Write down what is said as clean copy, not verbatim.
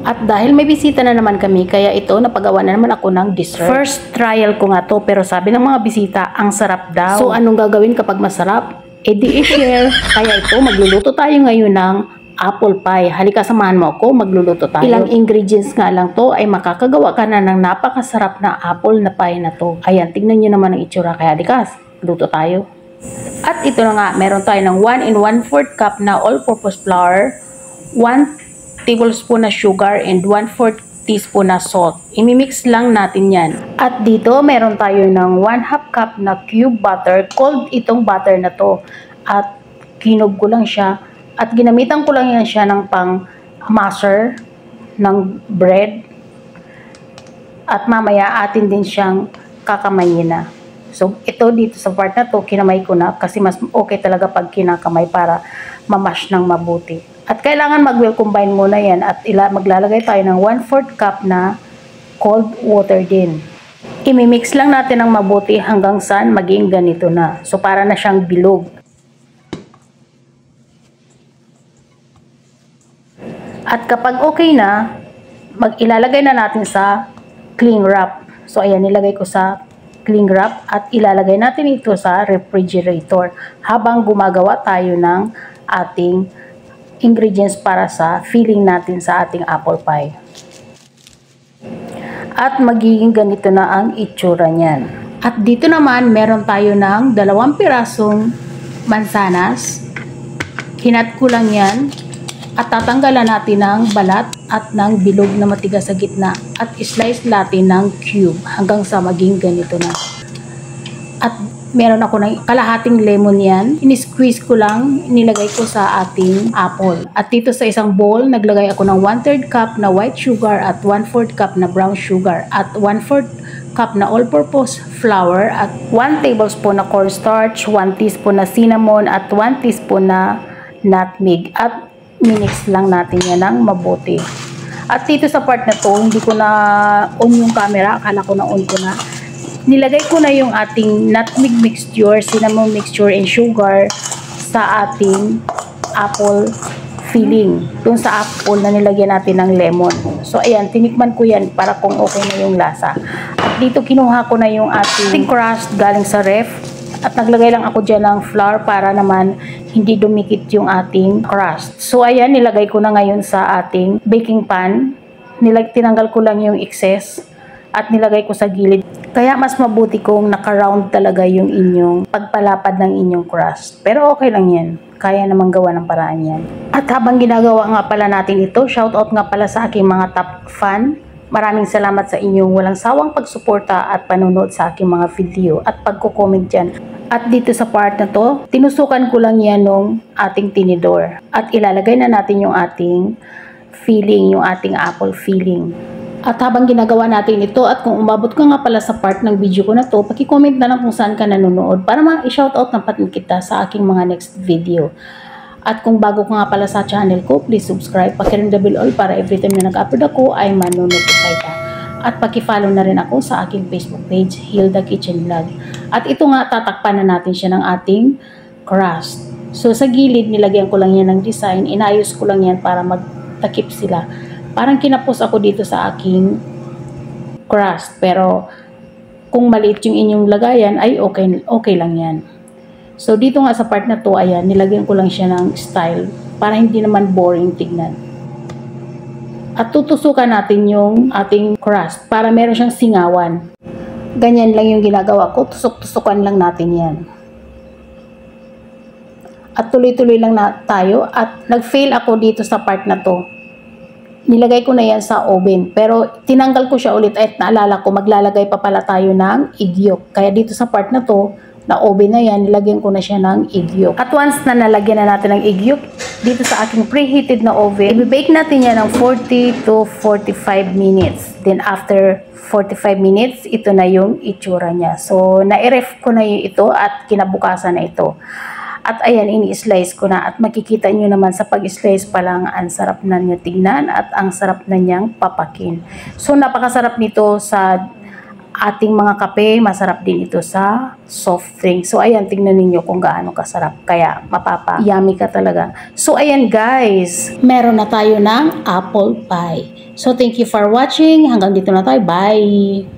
At dahil may bisita na naman kami, kaya ito napagawa na naman ako ng dessert. First trial ko nga to, pero sabi ng mga bisita, ang sarap daw. So anong gagawin kapag masarap? E di i-share. Kaya ito, magluluto tayo ngayon ng apple pie. Halika, samahan mo ako, magluluto tayo. Ilang ingredients nga lang to ay makakagawa ka na ng napakasarap na apple na pie na to. Ayan, tignan nyo naman ang itsura. Kaya halika, luto tayo. At ito na nga, meron tayo ng 1 1/4 cup na all-purpose flour, 1 tablespoon na sugar, and 1/4 teaspoon na salt. Imimix lang natin yan. At dito, meron tayo ng 1/2 cup na cube butter. Cold itong butter na to. At kinog ko lang siya. At ginamitan ko lang yan siya ng pang masher ng bread. At mamaya atin din siyang kakamayin na. So, ito dito sa part na to, kinamay ko na kasi mas okay talaga pag kinakamay para mamash ng mabuti. At kailangan mag-well combine muna yan at maglalagay tayo ng 1/4 cup na cold water din. Imimix lang natin ng mabuti hanggang saan maging ganito na. So, para na siyang bilog. At kapag okay na, ilalagay na natin sa cling wrap. So, ayan, nilagay ko sa cling wrap at ilalagay natin ito sa refrigerator habang gumagawa tayo ng ating ingredients para sa filling natin sa ating apple pie. At magiging ganito na ang itsura niyan. At dito naman, meron tayo ng 2 pirasong mansanas. Hinat ko lang yan. At tatanggalan natin ng balat at ng bilog na matigas sa gitna. At slice natin ng cube hanggang sa maging ganito na. At meron ako ng kalahating lemon yan. In-squeeze ko lang, nilagay ko sa ating apple. At dito sa isang bowl, naglagay ako ng 1/3 cup na white sugar at 1/4 cup na brown sugar. At 1/4 cup na all-purpose flour at 1 tablespoon na cornstarch, 1 teaspoon na cinnamon at 1 teaspoon na nutmeg. At minix lang natin yan ng mabuti. At dito sa part na to, hindi ko na on yung camera, akala ko na on ko na. Nilagay ko na yung ating nutmeg mixture, cinnamon mixture, and sugar sa ating apple filling. Doon sa apple na nilagyan natin ng lemon. So, ayan, tinikman ko yan para kung okay na yung lasa. At dito, kinuha ko na yung ating crust galing sa ref. At naglagay lang ako dyan ng flour para naman hindi dumikit yung ating crust. So, ayan, nilagay ko na ngayon sa ating baking pan. Tinanggal ko lang yung excess at nilagay ko sa gilid. Kaya mas mabuti kung naka-round talaga yung inyong pagpalapad ng inyong crust. Pero okay lang yan. Kaya namang gawa ng paraan yan. At habang ginagawa nga pala natin ito, shoutout nga pala sa aking mga top fan. Maraming salamat sa inyong walang sawang pagsuporta at panonood sa aking mga video at pagko-comment dyan. At dito sa part na to, tinusukan ko lang yan nung ating tinidor. At ilalagay na natin yung ating filling, yung ating apple filling. At habang ginagawa natin ito at kung umabot ka nga pala sa part ng video ko na to, paki-comment na lang kung saan ka nanonood para ma-shoutout na patin kita sa aking mga next video. At kung bago ka nga pala sa channel ko, please subscribe, paki-ring the bell all para every time na nag-upload ako ay manonotify ka. At paki-follow na rin ako sa aking Facebook page, Hilda Kitchen Vlog. At ito nga, tatakpan na natin siya ng ating crust. So sa gilid, nilagyan ko lang yan ng design, inayos ko lang yan para magtakip sila. Parang kinapos ako dito sa aking crust. Pero kung maliit yung inyong lagayan, ay okay lang yan. So dito nga sa part na to, ayan, nilagyan ko lang siya ng style para hindi naman boring tignan. At tutusukan natin yung ating crust para meron siyang singawan. Ganyan lang yung ginagawa ko, tusok-tusukan lang natin yan. At tuloy-tuloy lang na tayo at nag-fail ako dito sa part na to. Nilagay ko na yan sa oven. Pero tinanggal ko siya ulit at naalala ko maglalagay pa pala tayo ng egg yolk. Kaya dito sa part na to, na oven na yan, nilagyan ko na siya ng egg yolk. At once na nalagyan na natin ng egg yolk, dito sa aking preheated na oven, i-bake natin yan ng 40 to 45 minutes. Then after 45 minutes, ito na yung itsura niya. So, na-ref ko na yung ito at kinabukasan na ito. At ayan, ini-slice ko na at makikita nyo naman sa pag-slice pa lang, ang sarap na niya tignan at ang sarap na niyang papakin. So, napakasarap nito sa ating mga kape, masarap din ito sa soft drink. So ayan, tingnan ninyo kung gaano kasarap. Kaya mapapa-yummy ka talaga. So ayan guys, meron na tayo ng apple pie. So thank you for watching. Hanggang dito na tayo. Bye!